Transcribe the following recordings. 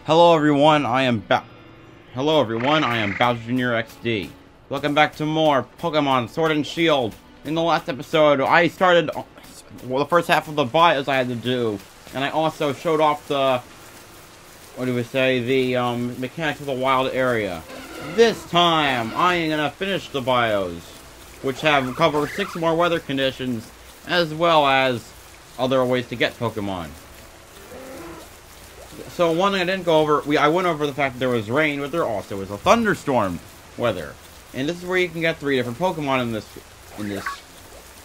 Hello everyone, I am BowserJrXD. Welcome back to more Pokemon Sword and Shield. In the last episode, I started the first half of the bios I had to do, and I also showed off the mechanics of the wild area. This time, I am gonna finish the bios, which have covered 6 more weather conditions, as well as other ways to get Pokemon. So one thing I didn't go over, I went over the fact that there was rain, but there also was a thunderstorm weather. And this is where you can get 3 different Pokemon in this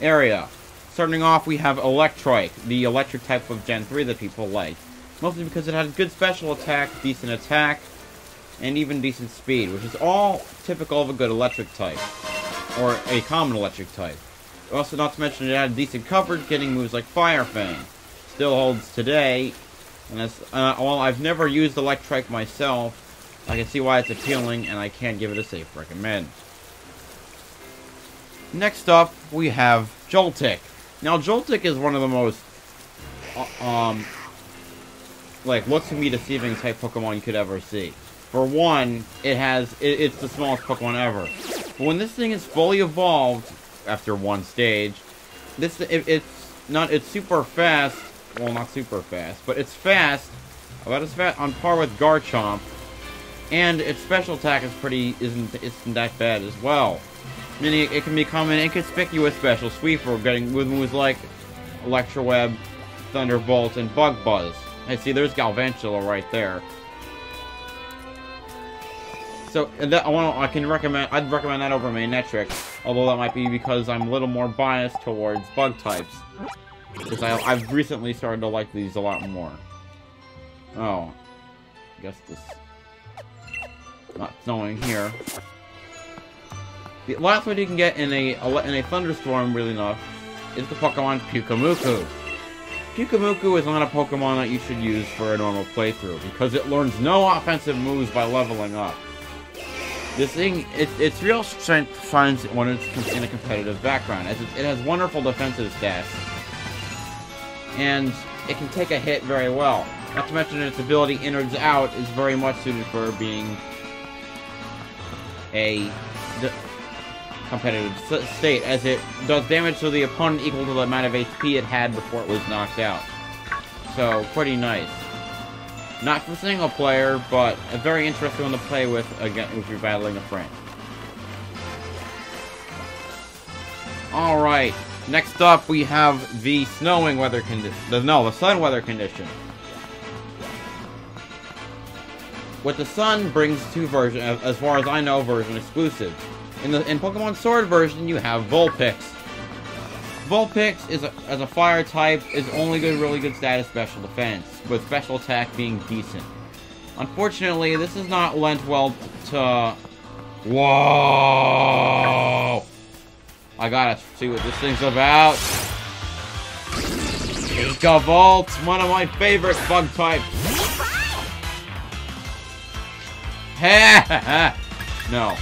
area. Starting off, we have Electrike, the electric type of Gen 3 that people like. Mostly because it has good special attack, decent attack, and even decent speed, which is all typical of a good electric type. Or a common electric type. Also, not to mention, it had decent coverage, getting moves like Fire Fang. Still holds today. And that's, while I've never used Electrike myself, I can see why it's appealing, and I can't give it a safe recommend. Next up, we have Joltik. Now, Joltik is one of the most, looks-at-me deceiving type Pokemon you could ever see. For one, it's the smallest Pokemon ever. But when this thing is fully evolved, after one stage, it's super fast. Well, not super fast, but it's fast, about as fast on par with Garchomp, and its special attack isn't that bad as well. Meaning it can become an inconspicuous special sweeper, with moves like Electro Web, Thunderbolt, and Bug Buzz. Hey, see, there's Galvantula right there. So I'd recommend that over Manectric, although that might be because I'm a little more biased towards bug types. Because I've recently started to like these a lot more. Oh. I guess this... not snowing here. The last one you can get in a thunderstorm, really enough, is the Pokemon Pyukumuku. Pyukumuku is not a Pokemon that you should use for a normal playthrough, because it learns no offensive moves by leveling up. This thing, its real strength shines when it's in a competitive background, as it has wonderful defensive stats. And it can take a hit very well. Not to mention its ability Innards Out is very much suited for being a competitive state, as it does damage to the opponent equal to the amount of HP it had before it was knocked out. So, pretty nice. Not for single player, but a very interesting one to play with, again, if you're battling a friend. Alright. Next up, we have the snowing weather condition. The sun weather condition. What the sun brings 2 versions, as far as I know, version exclusives. In Pokemon Sword version, you have Vulpix. Vulpix as a fire type is only really good status special defense, with special attack being decent. Unfortunately, this is not lent well to. Whoa! I gotta see what this thing's about. Volt, one of my favorite bug types. No.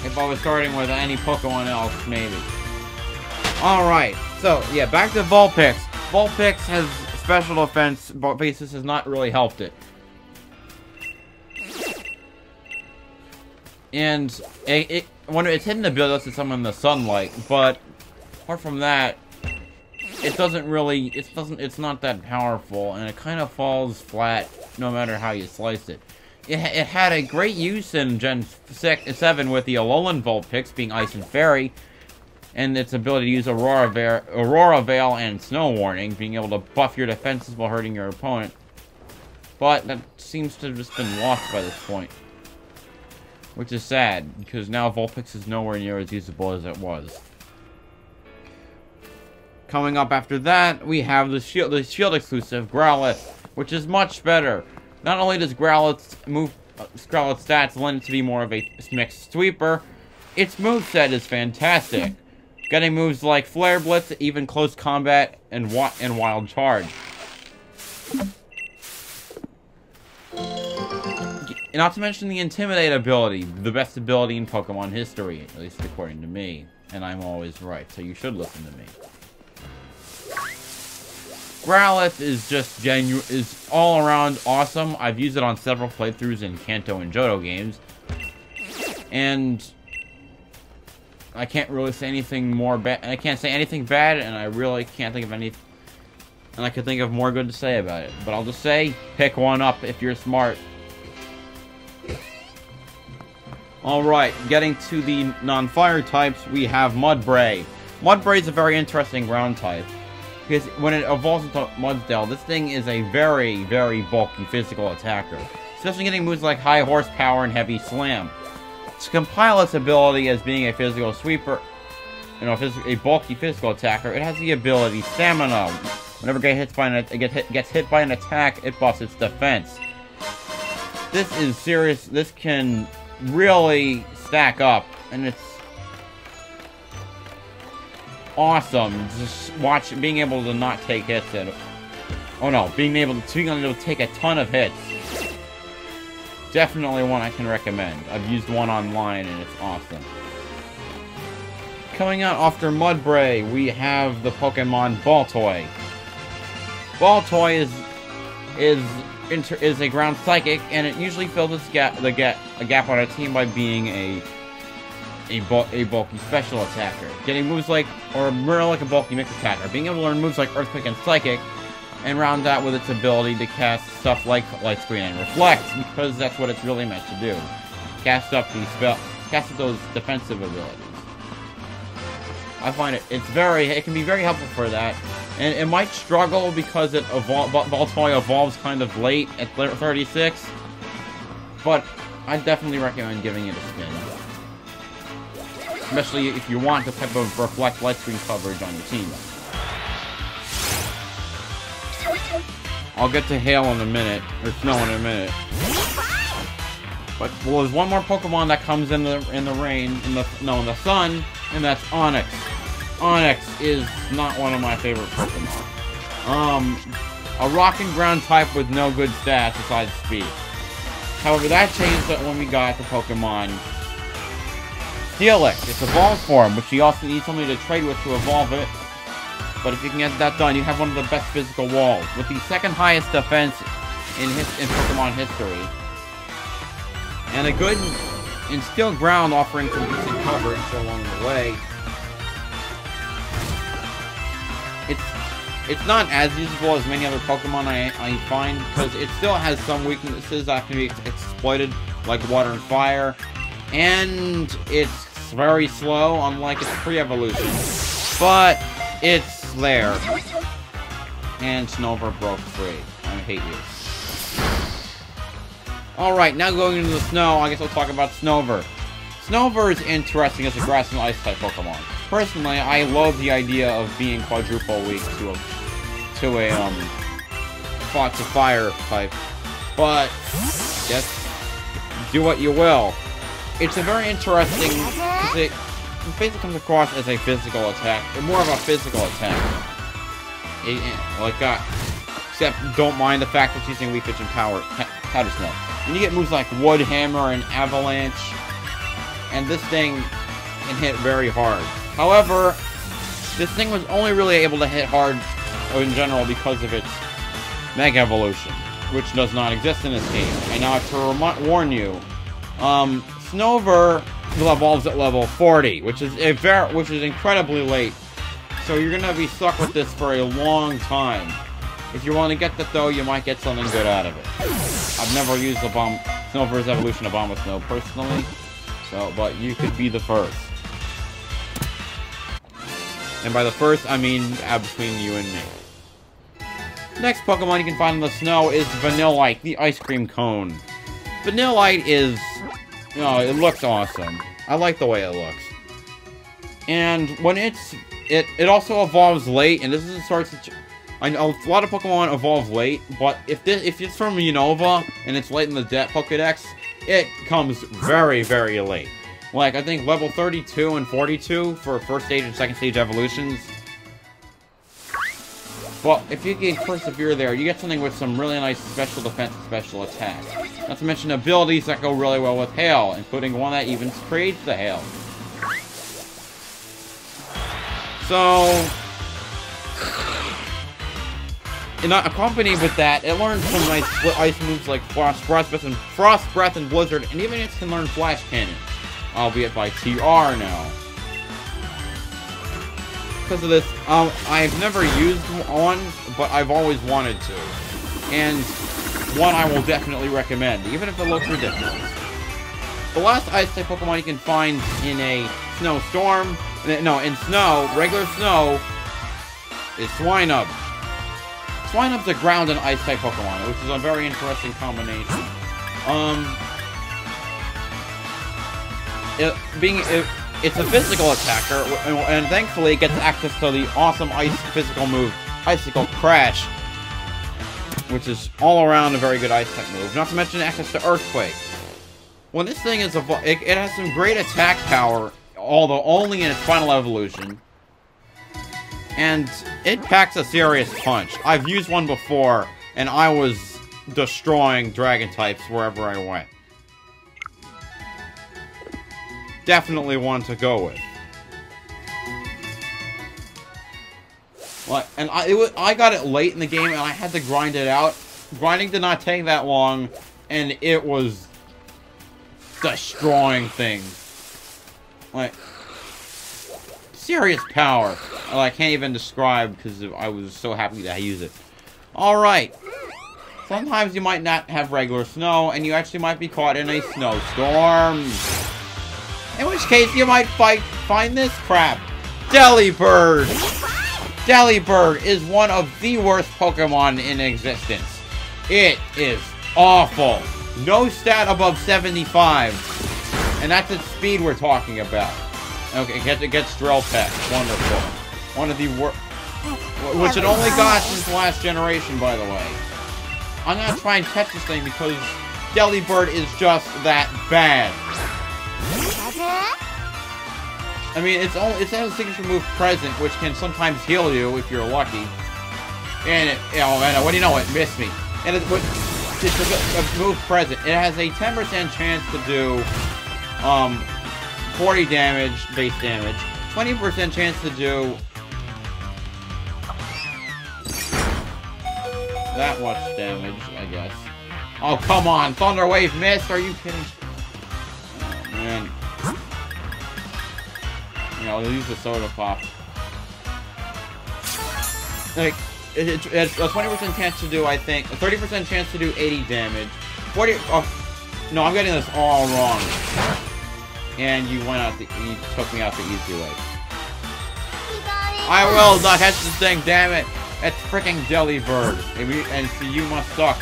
If I was starting with any Pokemon else, maybe. Alright, so, yeah, back to Vulpix. Vulpix has special defense, but basis has not really helped it. And its hidden ability lets it summon the sunlight, but apart from that, it's not that powerful, and it kind of falls flat no matter how you slice it. It had a great use in Gen 7 with the Alolan Vulpix being Ice and Fairy, and its ability to use Aurora Veil and Snow Warning, being able to buff your defenses while hurting your opponent. But that seems to have just been lost by this point. Which is sad, because now Vulpix is nowhere near as usable as it was. Coming up after that, we have the Shield exclusive, Growlithe, which is much better. Not only does Growlithe's stats lend it to be more of a mixed sweeper, its moveset is fantastic. Getting moves like Flare Blitz, even close combat, and Wild Charge. Not to mention the Intimidate ability, the best ability in Pokemon history, at least according to me. And I'm always right, so you should listen to me. Growlithe is just is all around awesome. I've used it on several playthroughs in Kanto and Johto games. And I can't really say anything more bad. I can't say anything bad, and I really can't think of any. And I could think of more good to say about it. But I'll just say, pick one up if you're smart. Alright, getting to the non-fire types, we have Mudbray. Mudbray is a very interesting ground type. Because when it evolves into Mudsdale, this thing is a very, very bulky physical attacker. Especially getting moves like High Horsepower and Heavy Slam. To compile its ability as being a physical sweeper, a bulky physical attacker, it has the ability Stamina. Whenever it gets hit by an attack, it buffs its defense. This is serious. This can really stack up, and it's awesome. Just being able to not take hits. Being able to take a ton of hits. Definitely one I can recommend. I've used one online, and it's awesome. Coming out after Mudbray, we have the Pokemon Baltoy. Baltoy is a ground psychic, and it usually fills a gap on a team by being a bulky special attacker, getting moves like, or more like a bulky mix attacker, being able to learn moves like Earthquake and Psychic, and round that with its ability to cast stuff like Light Screen and Reflect, because that's what it's really meant to do. Cast up those defensive abilities. I find it can be very helpful for that. And it might struggle because Baltoy evolves kind of late at 36. But I definitely recommend giving it a spin. Especially if you want the type of Reflect Light Screen coverage on your team. I'll get to Hail in a minute, or Snow in a minute. But there's one more Pokemon that comes in the rain, in the sun, and that's Onix. Onix is not one of my favorite Pokemon. A rock and ground type with no good stats besides speed. However, that changed when we got the Pokemon Steelix. Its evolved form, which you also need somebody to trade with to evolve it. But if you can get that done, you have one of the best physical walls, with the second highest defense in Pokemon history. And a good and Steel Ground offering some decent coverage along the way. It's not as usable as many other Pokemon I find, because it still has some weaknesses that can be exploited, like Water and Fire. And it's very slow, unlike its pre-evolution. But it's there. And Snover broke free. I hate you. Alright, now going into the snow, I guess I'll talk about Snover. Snover is interesting as a grass and ice type Pokemon. Personally, I love the idea of being quadruple weak to a fire type. But just do what you will. It's a very interesting, because it basically comes across as a physical attack, more of a physical attack. Except don't mind the fact that it's using Leaf Pitch and Powder Snow. When you get moves like Wood Hammer and Avalanche, and this thing can hit very hard. However, this thing was only really able to hit hard in general because of its Mega Evolution, which does not exist in this game. And now I have to warn you, Snover evolves at level 40, which is incredibly late. So you're gonna be stuck with this for a long time. If you want to get that though, you might get something good out of it. I've never used Snover's evolution of Bomb with Snow personally, but you could be the first. And by the first, I mean between you and me. Next Pokemon you can find in the snow is Vanillite, the ice cream cone. Vanillite is, it looks awesome. I like the way it looks. And when it also evolves late, and this is a sort of, I know a lot of Pokemon evolve late, but if it's from Unova and it's late in the Pokedex, it comes very, very late. Like, I think level 32 and 42 for first stage and second stage evolutions. But if you can persevere there, you get something with some really nice special defense and special attack. Not to mention abilities that go really well with Hail, including one that even creates the Hail. So, accompanied with that, it learns some nice ice moves like Frost Breath, and Blizzard, and even it can learn Flash Cannon, albeit by TR now. Because of this, I've never used one, but I've always wanted to, and one I will definitely recommend, even if it looks ridiculous. The last Ice-type Pokemon you can find in a snowstorm, no, in snow, regular snow, is Swinub. Swinub's a ground and Ice-type Pokemon, which is a very interesting combination. It's a physical attacker, and thankfully it gets access to the awesome ice physical move, Icicle Crash, which is all around a very good Ice-type move. Not to mention access to Earthquake. When this thing is it has some great attack power, although only in its final evolution. And it packs a serious punch. I've used one before, and I was destroying dragon types wherever I went. Definitely one to go with. And I got it late in the game, and I had to grind it out. Grinding did not take that long, and it was destroying things. Like, serious power. I can't even describe because I was so happy to use it. Alright. Sometimes you might not have regular snow, and you actually might be caught in a snowstorm. In which case, you might find this crap. Delibird! Delibird is one of the worst Pokemon in existence. It is awful. No stat above 75. And that's its speed we're talking about. Okay, it gets Drill Peck. Wonderful. One of the worst. Which it only got since the last generation, by the way. I'm gonna try and catch this thing because Delibird is just that bad. I mean, it has a signature move Present, which can sometimes heal you if you're lucky. And what do you know? It missed me. And it's a move Present. It has a 10% chance to do 40 damage, base damage, 20% chance to do that much damage, I guess. Oh, come on! Thunder Wave missed? Are you kidding? Oh, man. Yeah, I'll use the Soda Pop. Like, it's a 20% chance to do, I think, a 30% chance to do 80 damage. 40, oh, no, I'm getting this all wrong. And you took me out the easy way. I will not catch this thing, damn it! It's freaking Delibird. And so you must suck.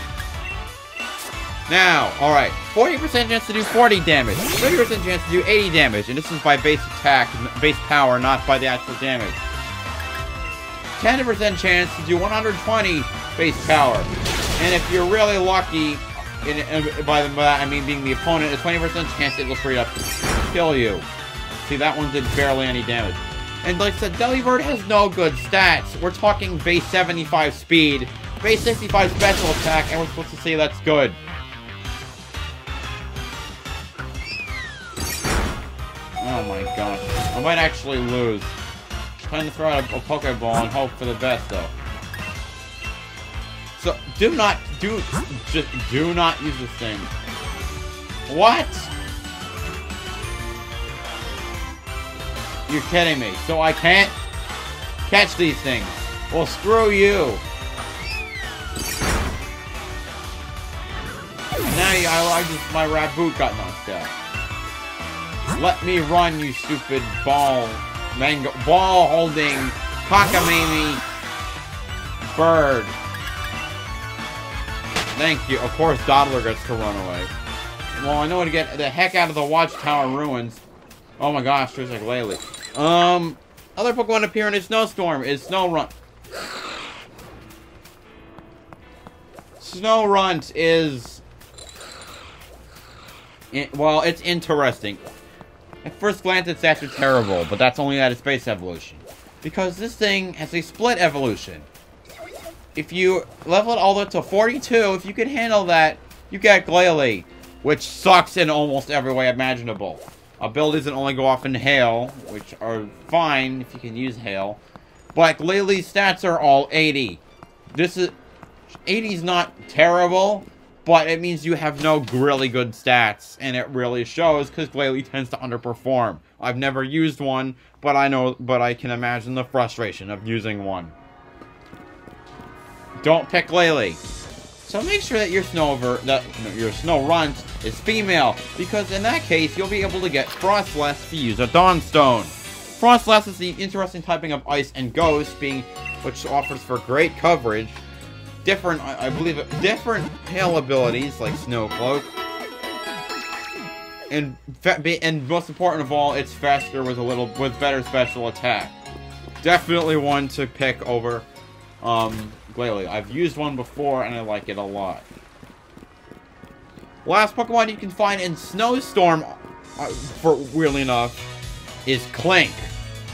Now, alright. 40% chance to do 40 damage. 30% chance to do 80 damage. And this is by base attack, base power, not by the actual damage. 10% chance to do 120 base power. And if you're really lucky, by that I mean being the opponent, a 20% chance it will straight up kill you. See, that one did barely any damage. And like I said, Delibird has no good stats. We're talking base 75 speed, base 65 special attack, and we're supposed to say that's good. Oh my gosh. I might actually lose. Time to throw out a Pokeball and hope for the best, though. So, do not use this thing. What? You're kidding me. So I can't catch these things. Well, screw you. And now my Raboot got knocked out. Let me run, you stupid ball-holding cockamamie bird. Thank you. Of course, Dodler gets to run away. Well, I know to get the heck out of the Watchtower ruins. Oh my gosh, there's like Laylee. Other Pokemon appear in a snowstorm is Snorunt. Snorunt is... well, it's interesting. At first glance, it's actually terrible, but that's only at its base evolution. Because this thing has a split evolution. If you level it all the way to 42, if you can handle that, you get Glalie, which sucks in almost every way imaginable. Abilities that only go off in Hail, which are fine if you can use Hail. But Glalie's stats are all 80. 80's not terrible, but it means you have no really good stats, and it really shows because Glalie tends to underperform. I've never used one, but I can imagine the frustration of using one. Don't pick Glalie. So make sure that your snow runt is female, because in that case you'll be able to get Frostless if you use a Dawnstone. Frostless is the interesting typing of Ice and Ghost, which offers for great coverage. Different hail abilities like Snow Cloak, and most important of all, it's faster with better special attack. Definitely one to pick over Glalie. I've used one before and I like it a lot. Last Pokemon you can find in Snowstorm, weirdly enough, is Clink,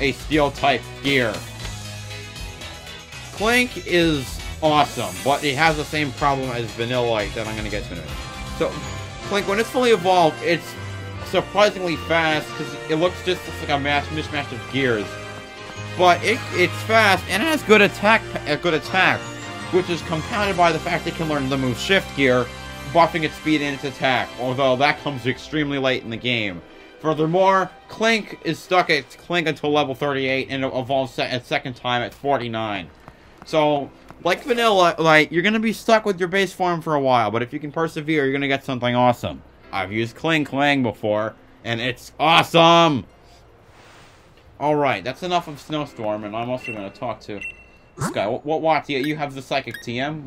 a Steel type gear. Clink is awesome, but it has the same problem as Vanillite that I'm going to get to in a minute. So, Clink, when it's fully evolved, it's surprisingly fast because it looks just like a mishmash of gears. But it's fast and it has good attack, which is compounded by the fact it can learn the move Shift Gear, buffing its speed and its attack, although that comes extremely late in the game. Furthermore, Clink is stuck at Clink until level 38 and it evolves a second time at 49. So, like Vanillite, you're going to be stuck with your base form for a while, but if you can persevere, you're going to get something awesome. I've used Kling before, and it's awesome! Alright, that's enough of Snowstorm, and I'm also going to talk to this guy. What you have the Psychic TM,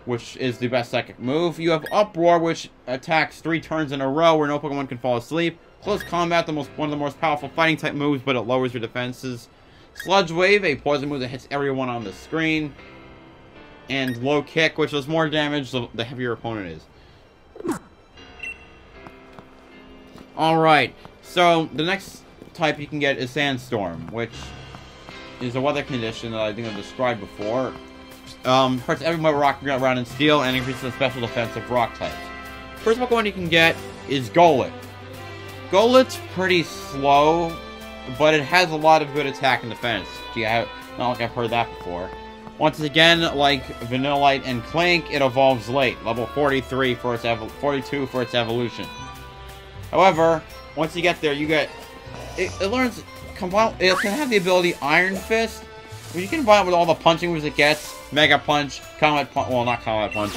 which is the best Psychic move. You have Uproar, which attacks 3 turns in a row where no Pokemon can fall asleep. Close Combat, one of the most powerful fighting type moves, but it lowers your defenses. Sludge Wave, a poison move that hits everyone on the screen. And Low Kick, which does more damage the heavier your opponent is. Alright, so the next type you can get is Sandstorm, which is a weather condition that I think I've described before. Hurts everyone but rock, ground, and steel, and increases the special defense of rock types. First Pokemon you can get is Golett. Golett's pretty slow, but it has a lot of good attack and defense. Gee, not like I've heard that before. Once again, like Vanillite and Clink, it evolves late, level 43 for its 42 for its evolution. However, once you get there, it learns. It can have the ability Iron Fist, which you can combine it with all the punching moves it gets: Mega Punch, Comet Punch. Well, not Comet Punch.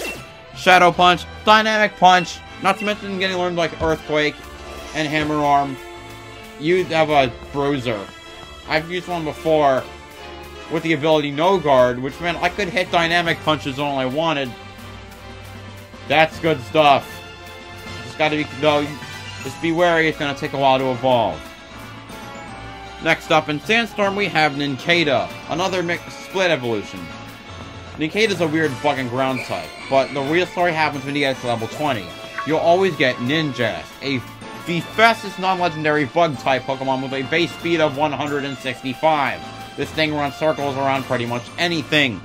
Shadow Punch, Dynamic Punch. Not to mention getting learned like Earthquake and Hammer Arm. You have a Bruiser. I've used one before with the ability No Guard, which meant I could hit Dynamic Punches all I wanted. That's good stuff. Just gotta be, though, just be wary, it's gonna take a while to evolve. Next up in Sandstorm we have Nincada, another mixed split evolution. Nincada's a weird bug and ground type, but the real story happens when you get to level 20. You'll always get Ninjask, the fastest non-legendary bug-type Pokemon with a base speed of 165. This thing runs circles around pretty much anything.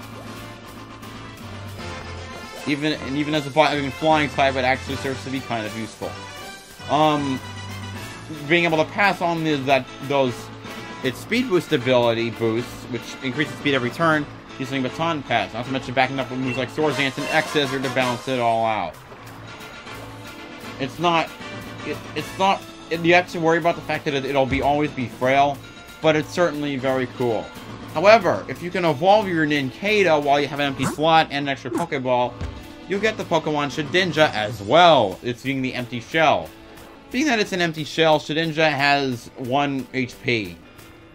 Even as a flying type, it actually serves to be kind of useful. Being able to pass on its speed boost ability boosts, which increases speed every turn, using Baton Pass. Not to mention backing up with moves like Swords Dance and X-Scissor to balance it all out. You have to worry about the fact that it'll always be frail, but it's certainly very cool. However, if you can evolve your Nincada while you have an empty slot and an extra Pokeball, you get the Pokemon Shedinja as well. It's being the empty shell. Being that it's an empty shell, Shedinja has 1 HP.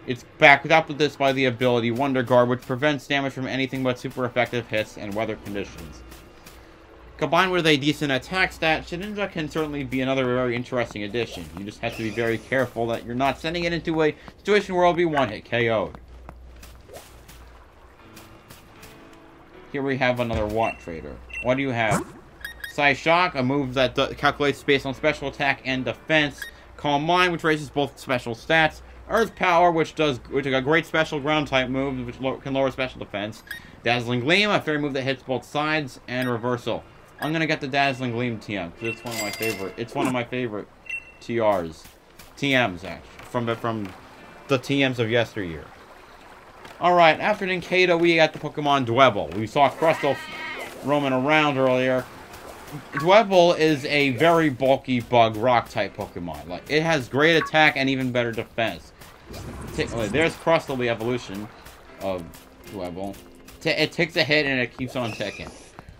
It's backed up with this by the ability Wonder Guard, which prevents damage from anything but super effective hits and weather conditions. Combined with a decent attack stat, Shedinja can certainly be another very interesting addition. You just have to be very careful that you're not sending it into a situation where it'll be one-hit KO'd. Here we have another Watt Trader. What do you have? Psyshock, a move that calculates based on special attack and defense. Calm Mind, which raises both special stats. Earth Power, which is a great special ground type move, which can lower special defense. Dazzling Gleam, a fairy move that hits both sides, and Reversal. I'm gonna get the Dazzling Gleam TM because it's one of my favorite. It's one of my favorite TMs actually from the TMs of yesteryear. Alright, after Nincada, we got the Pokemon Dwebble. We saw Crustle roaming around earlier. Dwebble is a very bulky bug rock-type Pokemon. Like, it has great attack and even better defense. There's Crustle, the evolution of Dwebble. It takes a hit and it keeps on ticking.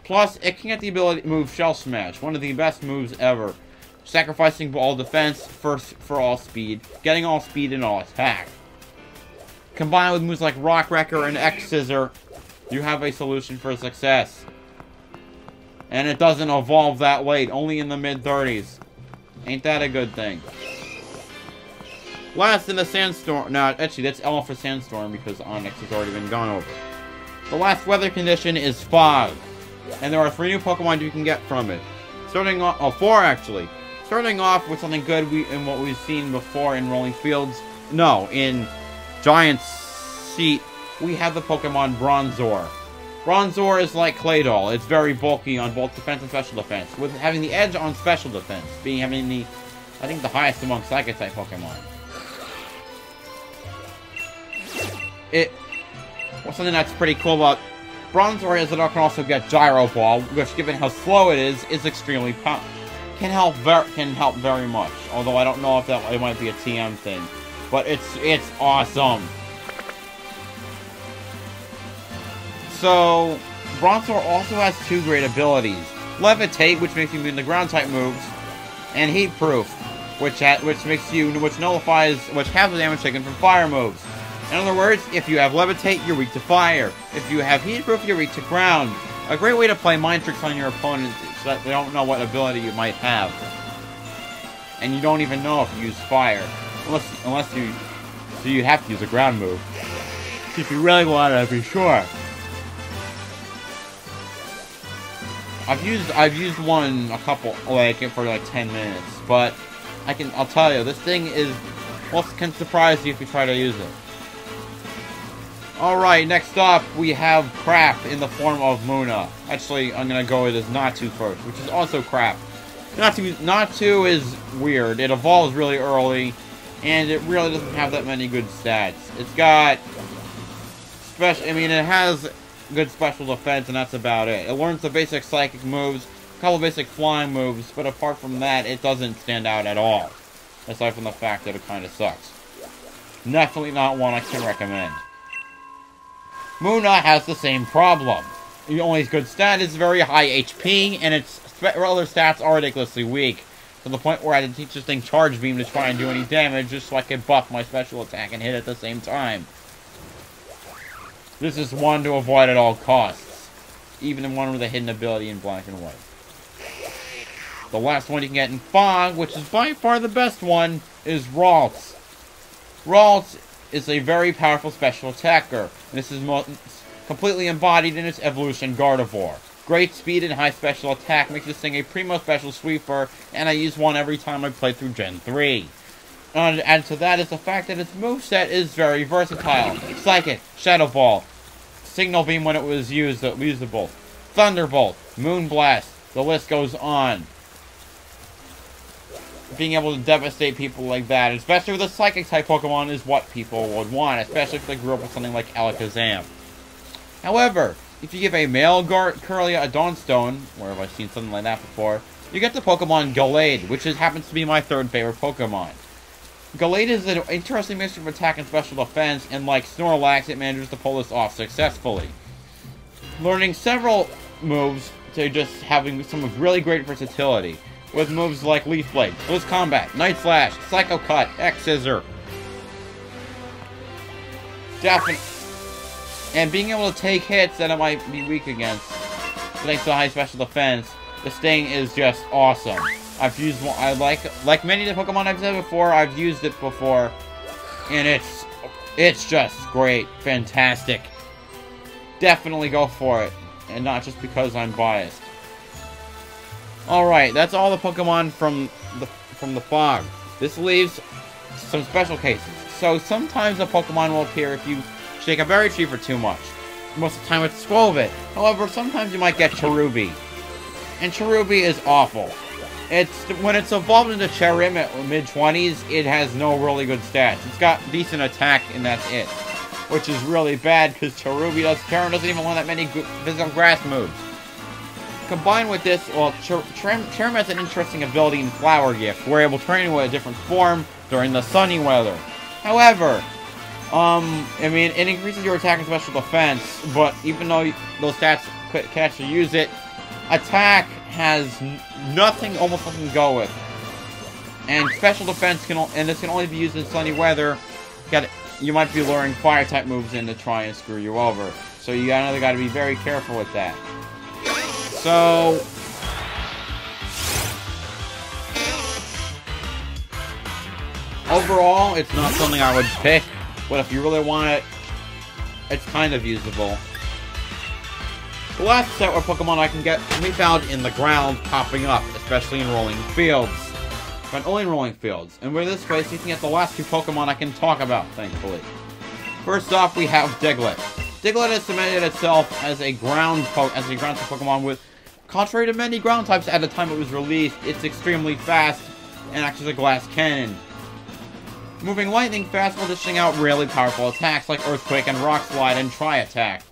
Plus, it can get the ability to move Shell Smash, one of the best moves ever. Sacrificing all defense for all speed, getting all speed and all attack. Combined with moves like Rock Wrecker and X-Scissor, you have a solution for success. And it doesn't evolve that late, only in the mid-30s. Ain't that a good thing? Last in the Sandstorm... No, actually, that's L for Sandstorm, because Onyx has already been gone over. The last weather condition is Fog. And there are 3 new Pokemon you can get from it. Starting off... Oh, 4, actually. Starting off with something good in what we've seen before in Rolling Fields. No, in Giant Seat, we have the Pokemon Bronzor. Bronzor is like Claydol. It's very bulky on both defense and special defense, with having the edge on special defense, having the, I think, the highest among Psychic-type Pokemon. Something that's pretty cool about Bronzor is that it can also get Gyro Ball, which, given how slow it is extremely powerful. Can help very much. Although I don't know if it might be a TM thing, but it's awesome. So Bronzor also has 2 great abilities: Levitate, which makes you immune to ground-type moves, and Heat Proof, which nullifies half the damage taken from fire moves. In other words, if you have Levitate, you're weak to fire. If you have Heat Proof, you're weak to ground. A great way to play mind tricks on your opponent so that they don't know what ability you might have. And you don't even know if you use fire. Unless you have to use a ground move. If you really want to be sure. I've used one for like 10 minutes, but I'll tell you, this thing can surprise you if you try to use it. Alright, next up, we have Crap in the form of Munna. Actually, I'm gonna go with this Natu first, which is also Crap. Natu is weird. It evolves really early, and it really doesn't have that many good stats. It's got it has good special defense, and that's about it. It learns the basic psychic moves, a couple basic flying moves, but apart from that, it doesn't stand out at all. Aside from the fact that it kind of sucks. Definitely not one I can recommend. Munna has the same problem. The only good stat is very high HP, and its other stats are ridiculously weak. To the point where I had to teach this thing Charge Beam to try and do any damage, just so I could buff my special attack and hit at the same time. This is one to avoid at all costs. Even one with a hidden ability in black and white. The last one you can get in Fog, which is by far the best one, is Ralts. Ralts is a very powerful special attacker. This is completely embodied in its evolution, Gardevoir. Great speed and high special attack makes this thing a primo special sweeper, and I use one every time I play through Gen 3. And to that is the fact that its moveset is very versatile. Psychic, Shadow Ball, Signal Beam when it was usable, Thunderbolt, Moonblast, the list goes on. Being able to devastate people like that, especially with a Psychic-type Pokemon, is what people would want, especially if they grew up with something like Alakazam. However, if you give a male Kirlia a Dawnstone, where have I seen something like that before, you get the Pokemon Gallade, which happens to be my 3rd favorite Pokemon. Gallade is an interesting mixture of attack and special defense, and like Snorlax, it manages to pull this off successfully. Learning several moves to just having some really great versatility, with moves like Leaf Blade, Blitz Combat, Night Slash, Psycho Cut, X-Scissor. And being able to take hits that it might be weak against, thanks to high special defense, this thing is just awesome. I've used one, like many of the Pokemon I've said before, I've used it before, and it's just great, fantastic. Definitely go for it, and not just because I'm biased. Alright, that's all the Pokemon from the Fog. This leaves some special cases. So sometimes a Pokemon will appear if you shake a berry tree for too much. Most of the time it's Skwovet. However, sometimes you might get Cherubi. And Cherubi is awful. When it's evolved into Cherim at mid-20s, it has no really good stats. It's got decent attack, and that's it. which is really bad because Cherubi doesn't even learn that many physical grass moves. Combined with this, well, Cherubi has an interesting ability in Flower Gift, where it will train with a different form during the sunny weather. However, I mean, it increases your attack and special defense, but even though those stats can actually use it, attack has almost nothing to go with. And special defense this can only be used in sunny weather. You might be luring fire type moves in to try and screw you over. So you gotta be very careful with that. So overall, it's not something I would pick, but if you really want it, it's kind of usable. The last set of Pokemon I can get can be found in the ground popping up, especially in rolling fields. But only in rolling fields. And with this place, you can get the last 2 Pokemon I can talk about, thankfully. First off, we have Diglett. Diglett has cemented itself as a ground type Pokemon with, contrary to many ground types at the time it was released, it's extremely fast and acts as a glass cannon. Moving lightning fast while dishing out really powerful attacks like Earthquake and Rock Slide and Tri-Attack.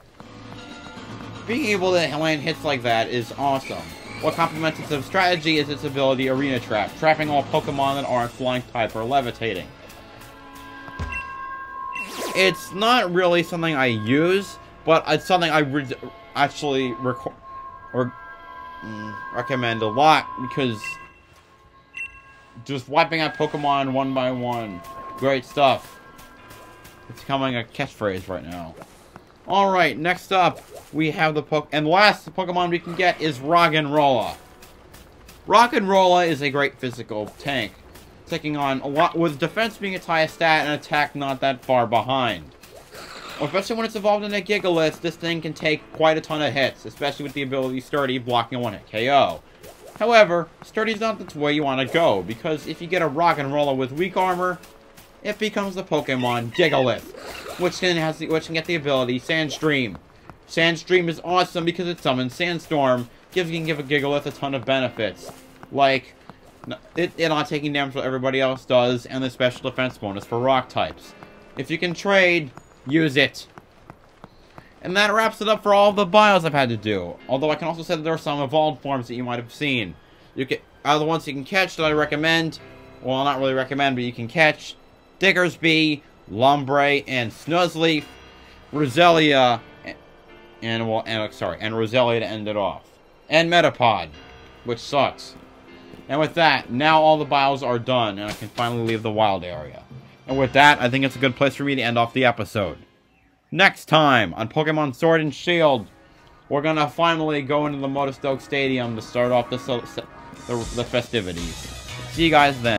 Being able to land hits like that is awesome. What complements its strategy is its ability Arena Trap, trapping all Pokemon that aren't Flying type or Levitating. It's not really something I use, but it's something I actually recommend a lot, because just wiping out Pokemon one by one, great stuff. It's becoming a catchphrase right now. Alright, next up, we have and last Pokemon we can get is Roggenrola. Roggenrola is a great physical tank, taking on a lot, with defense being its highest stat and attack not that far behind. Especially when it's evolved in a Gigalith, this thing can take quite a ton of hits, especially with the ability Sturdy, blocking a one-hit KO. However, Sturdy's not the way you want to go, because if you get a Roggenrola with weak armor, it becomes the Pokemon Gigalith, which can get the ability Sandstream. Sandstream is awesome because it summons Sandstorm, can give a Gigalith a ton of benefits, like it not taking damage what everybody else does, and the special defense bonus for rock types. If you can trade, use it. And that wraps it up for all of the bios I've had to do. Although I can also say that there are some evolved forms that you might have seen. Out of the ones you can catch that I recommend, well, not really recommend, but you can catch Diggersby, Lombre, and Snuzzleaf, Roselia, and Roselia to end it off. And Metapod, which sucks. And with that, now all the bios are done, and I can finally leave the wild area. And with that, I think it's a good place for me to end off the episode. Next time, on Pokemon Sword and Shield, we're gonna finally go into the Motostoke Stadium to start off the festivities. See you guys then.